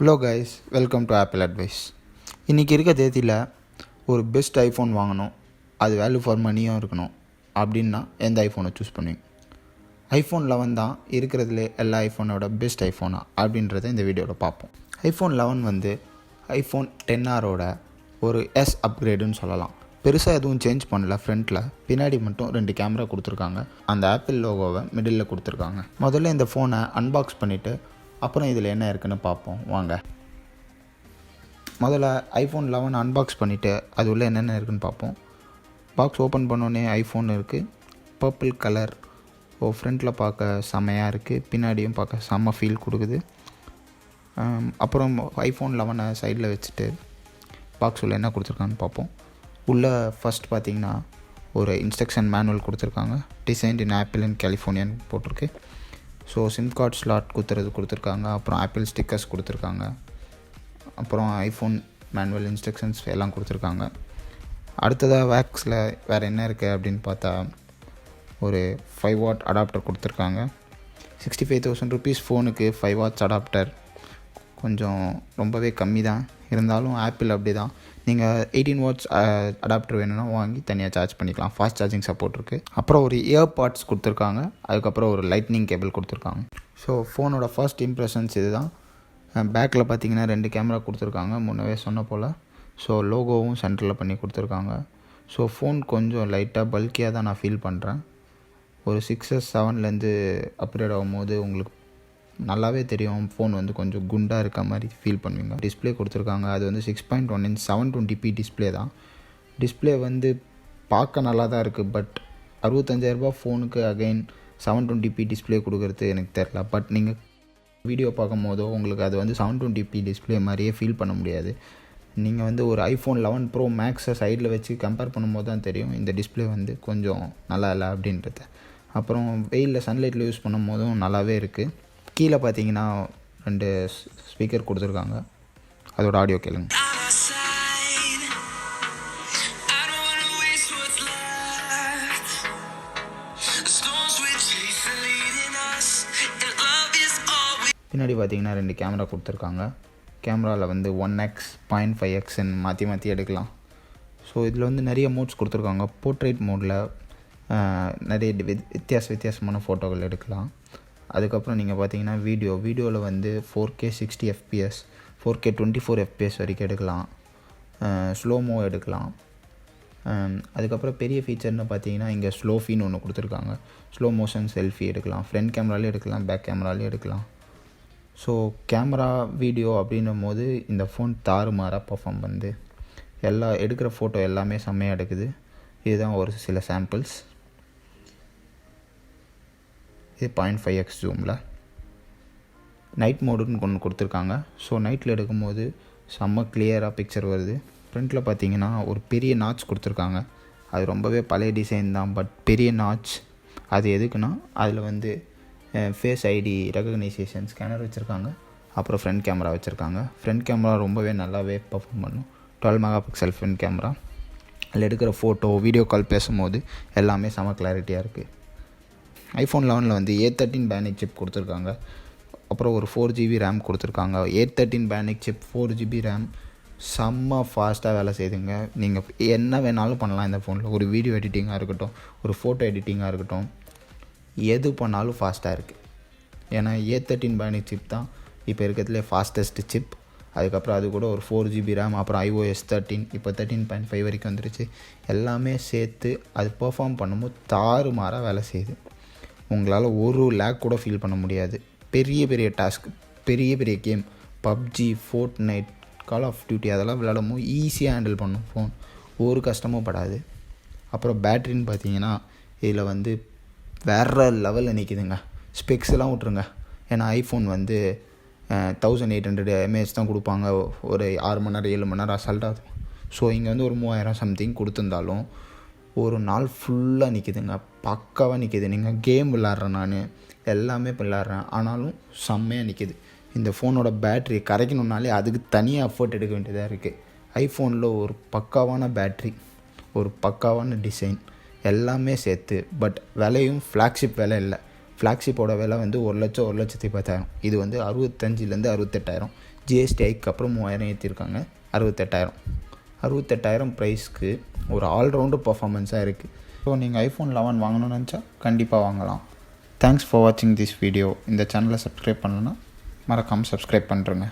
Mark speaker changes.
Speaker 1: Hello guys, welcome to apple advice. இன்றைக்கி இருக்க தேதியில் ஒரு பெஸ்ட் ஐஃபோன் வாங்கணும், அது வேல்யூ ஃபார் மணியும் இருக்கணும் அப்படின்னா எந்த ஐஃபோனை சூஸ் பண்ணுவீங்க? ஐஃபோன் 11 தான் இருக்கிறதுலே எல்லா ஐஃபோனோட பெஸ்ட் ஐஃபோனா அப்படின்றத இந்த வீடியோவில் பார்ப்போம். ஐஃபோன் 11 வந்து ஐஃபோன் 10R ஒரு அப்கிரேடுன்னு சொல்லலாம். பெருசாக எதுவும் சேஞ்ச் பண்ணல. ஃப்ரண்ட்டில் பின்னாடி மட்டும் 2 கேமரா கொடுத்துருக்காங்க. அந்த ஆப்பிள் லோகோவை மிடில் கொடுத்துருக்காங்க. முதல்ல இந்த ஃபோனை அன்பாக்ஸ் பண்ணிவிட்டு அப்புறம் இதில் என்ன இருக்குன்னு பார்ப்போம் வாங்க. முதல்ல ஐஃபோன் 11 அன்பாக்ஸ் பண்ணிவிட்டு அது உள்ளே என்னென்ன இருக்குதுன்னு பார்ப்போம். பாக்ஸ் ஓப்பன் பண்ணோன்னே ஐஃபோன் இருக்குது, பர்பிள் கலர். ஃப்ரண்ட்டில் பார்க்க செம்மையாக இருக்குது, பின்னாடியும் பார்க்க செம்ம ஃபீல் கொடுக்குது. அப்புறம் ஐஃபோன் 11 சைடில் வச்சுட்டு பாக்ஸ் உள்ளே என்ன கொடுத்துருக்கான்னு பார்ப்போம். உள்ளே ஃபஸ்ட் பார்த்திங்கன்னா ஒரு இன்ஸ்ட்ரக்ஷன் மேனுவல் கொடுத்துருக்காங்க. டிசைன்ட் இன் ஆப்பிள் இன் கலிஃபோர்னியான்னு போட்டிருக்கு. ஸோ சிம் கார்ட் ஸ்லாட் கொடுத்துருக்காங்க. அப்புறம் ஆப்பிள் ஸ்டிக்கர்ஸ் கொடுத்துருக்காங்க. அப்புறம் ஐஃபோன் மேனுவல் இன்ஸ்ட்ரக்ஷன்ஸ் எல்லாம் கொடுத்துருக்காங்க. அடுத்ததாக வேக்ஸில் வேறு என்ன இருக்குது அப்படின்னு பார்த்தா ஒரு 5W அடாப்டர் கொடுத்துருக்காங்க. 65,000 rupees ஃபோனுக்கு 5W அடாப்டர் கொஞ்சம் ரொம்பவே கம்மி தான். இருந்தாலும் ஆப்பிள் அப்படி தான். நீங்கள் 18W அடாப்டர் வேணும்னா வாங்கி தனியாக சார்ஜ் பண்ணிக்கலாம். ஃபாஸ்ட் சார்ஜிங் சப்போர்ட் இருக்குது. அப்புறம் ஒரு இயர்பாட்ஸ் கொடுத்துருக்காங்க. அதுக்கப்புறம் ஒரு லைட்னிங் கேபிள் கொடுத்துருக்காங்க. ஸோ ஃபோனோட ஃபர்ஸ்ட் இம்ப்ரெஷன்ஸ் இது தான். பேக்கில் பார்த்தீங்கன்னா 2 கேமரா கொடுத்துருக்காங்க, முன்னவே சொன்ன போல். ஸோ லோகோவும் சென்டரில் பண்ணி கொடுத்துருக்காங்க. ஸோ ஃபோன் கொஞ்சம் லைட்டாக பல்கியாக தான் நான் ஃபீல் பண்ணுறேன். ஒரு 6S 7லேருந்து அப்கிரேட் ஆகும்போது உங்களுக்கு நல்லாவே தெரியும் ஃபோன் வந்து கொஞ்சம் குண்டாக இருக்க மாதிரி ஃபீல் பண்ணுவீங்க. டிஸ்பிளே கொடுத்துருக்காங்க. அது வந்து 6.1 inch 720p டிஸ்பிளே தான். டிஸ்பிளே வந்து பார்க்க நல்லா தான் இருக்குது. பட் 65,000 ஃபோனுக்கு அகைன் 720p டிஸ்பிளே கொடுக்குறது எனக்கு தெரில. பட் நீங்கள் வீடியோ பார்க்கும் போதோ உங்களுக்கு அது வந்து 720p டிஸ்பிளே மாதிரியே ஃபீல் பண்ண முடியாது. நீங்கள் வந்து ஒரு ஐஃபோன் 11 Pro Maxை சைடில் வச்சு கம்பேர் பண்ணும்போது தான் தெரியும் இந்த டிஸ்பிளே வந்து கொஞ்சம் நல்லா இல்லை அப்படின்றது. அப்புறம் வெயிலில் சன்லைட்டில் யூஸ் பண்ணும் போதும் நல்லாவே இருக்குது. கீழே பார்த்தீங்கன்னா 2 ஸ்பீக்கர் கொடுத்துருக்காங்க. அதோட ஆடியோ கேளுங்க. பின்னாடி பார்த்தீங்கன்னா 2 கேமரா கொடுத்துருக்காங்க. கேமராவில் வந்து 1x 0.5x மாற்றி எடுக்கலாம். ஸோ இதில் வந்து நிறைய மோட்ஸ் கொடுத்துருக்காங்க. போர்ட்ரேட் மோடில் நிறைய வித்தியாசமான ஃபோட்டோகள் எடுக்கலாம். அதுக்கப்புறம் நீங்கள் பார்த்தீங்கன்னா வீடியோவில் வந்து 4K 60 fps 4K 24 fps வரைக்கும் எடுக்கலாம். ஸ்லோமோ எடுக்கலாம். அதுக்கப்புறம் பெரிய ஃபீச்சர்னு பார்த்தீங்கன்னா இங்கே ஸ்லோஃபின்னு ஒன்று கொடுத்துருக்காங்க. ஸ்லோ மோஷன் செல்ஃபி எடுக்கலாம். ஃப்ரண்ட் கேமராலேயும் எடுக்கலாம், பேக் கேமராலேயும் எடுக்கலாம். ஸோ கேமரா வீடியோ அப்படின்னும் போது இந்த ஃபோன் தாறுமாறாக பர்ஃபார்ம் பண்ணுது. எடுக்கிற ஃபோட்டோ எல்லாமே செம்மையாக எடுக்குது. இதுதான் ஒரு சில சாம்பிள்ஸ். இது 0.5x ஜூமில் நைட் மோடுன்னு ஒன்று கொடுத்துருக்காங்க. ஸோ நைட்டில் எடுக்கும்போது செம்ம கிளியராக பிக்சர் வருது. ஃப்ரண்ட்டில் பார்த்தீங்கன்னா ஒரு பெரிய நாட்ச் கொடுத்துருக்காங்க. அது ரொம்பவே பழைய டிசைன் தான். பட் பெரிய நாட்ச் அது எதுக்குன்னா அதில் வந்து ஃபேஸ் ஐடி ரெகக்னைசேஷன் ஸ்கேனர் வச்சுருக்காங்க. அப்புறம் ஃப்ரண்ட் கேமரா வச்சுருக்காங்க. ஃப்ரண்ட் கேமரா ரொம்பவே நல்லாவே பர்ஃபார்ம் பண்ணும். 12 MP ஃப்ரண்ட் கேமரா. அதில் எடுக்கிற ஃபோட்டோ, வீடியோ கால் பேசும்போது எல்லாமே செம கிளாரிட்டியாக இருக்குது. ஐஃபோன் 11 வந்து A13 bionic சிப் கொடுத்துருக்காங்க. அப்புறம் ஒரு 4GB ரேம் கொடுத்துருக்காங்க. A13 bionic chip 4GB RAM செம்ம ஃபாஸ்ட்டாக வேலை செய்யுதுங்க. நீங்கள் என்ன வேணாலும் பண்ணலாம் இந்த ஃபோனில். ஒரு வீடியோ எடிட்டிங்காக இருக்கட்டும், ஒரு ஃபோட்டோ எடிட்டிங்காக இருக்கட்டும், எது பண்ணாலும் ஃபாஸ்ட்டாக இருக்குது. ஏன்னா A13 bionic சிப் தான் இப்போ இருக்கிறதுலே ஃபாஸ்டஸ்ட் சிப். அதுக்கப்புறம் அது கூட ஒரு 4GB ரேம், அப்புறம் iOS 13, இப்போ 13.5 வரைக்கும் வந்துருச்சு. எல்லாமே சேர்த்து அது பெர்ஃபார்ம் பண்ணும்போது தாறுமாறாக வேலை செய்யுது. உங்களால் ஒரு லேக் கூட ஃபீல் பண்ண முடியாது. பெரிய டாஸ்க், பெரிய game, PUBG, Fortnite, call of duty அதெல்லாம் விளையாடும்போது ஈஸியாக ஹேண்டில் பண்ணும் ஃபோன். ஒரு கஷ்டமும் படாது. அப்புறம் பேட்ரின்னு பார்த்தீங்கன்னா இதில் வந்து வேறு லெவலில் நிற்கிதுங்க. ஸ்பெக்ஸ்லாம் விட்ருங்க. ஏன்னா ஐஃபோன் வந்து 1800 mAh தான் கொடுப்பாங்க. ஒரு 6 மணி நேரம் 7 மணி நேரம் அசால்ட்டாக. ஸோ இங்கே வந்து ஒரு 3000 சம்திங் கொடுத்துருந்தாலும் ஒரு நாள் ஃபுல்லாக நிற்கிதுங்க. பக்காவாக நிற்கிது. நீங்கள் கேம் விளாட்றேன், நான் எல்லாமே விளாட்றேன், ஆனாலும் செம்மையாக நிற்கிது. இந்த ஃபோனோட பேட்ரி கரைக்கணுன்னாலே அதுக்கு தனியாக எஃபர்ட் எடுக்க வேண்டியதாக இருக்குது. ஐஃபோனில் ஒரு பக்காவான பேட்ரி, ஒரு பக்காவான டிசைன் எல்லாமே சேர்த்து. பட் விலையும் ஃப்ளாக்ஷிப் விலை இல்லை. ஃப்ளாக்ஷிப்போட விலை வந்து 1,00,000 1,10,000. இது வந்து 65,000 68,000. ஜிஎஸ்டி ஹைக்கு அப்புறம் 3000 ஏற்றிருக்காங்க. 68,000 ப்ரைஸ்க்கு ஒரு ஆல்ரவுண்டு பர்ஃபார்மன்ஸாக இருக்குது. ஸோ நீங்கள் ஐஃபோன் 11 வாங்கணும்னு நினச்சா கண்டிப்பாக வாங்கலாம். தேங்க்ஸ் ஃபார் வாட்சிங் திஸ் வீடியோ. இந்த சேனலை சப்ஸ்கிரைப் பண்ணலன்னா மறக்காமல் சப்ஸ்கிரைப் பண்ணுறேங்க.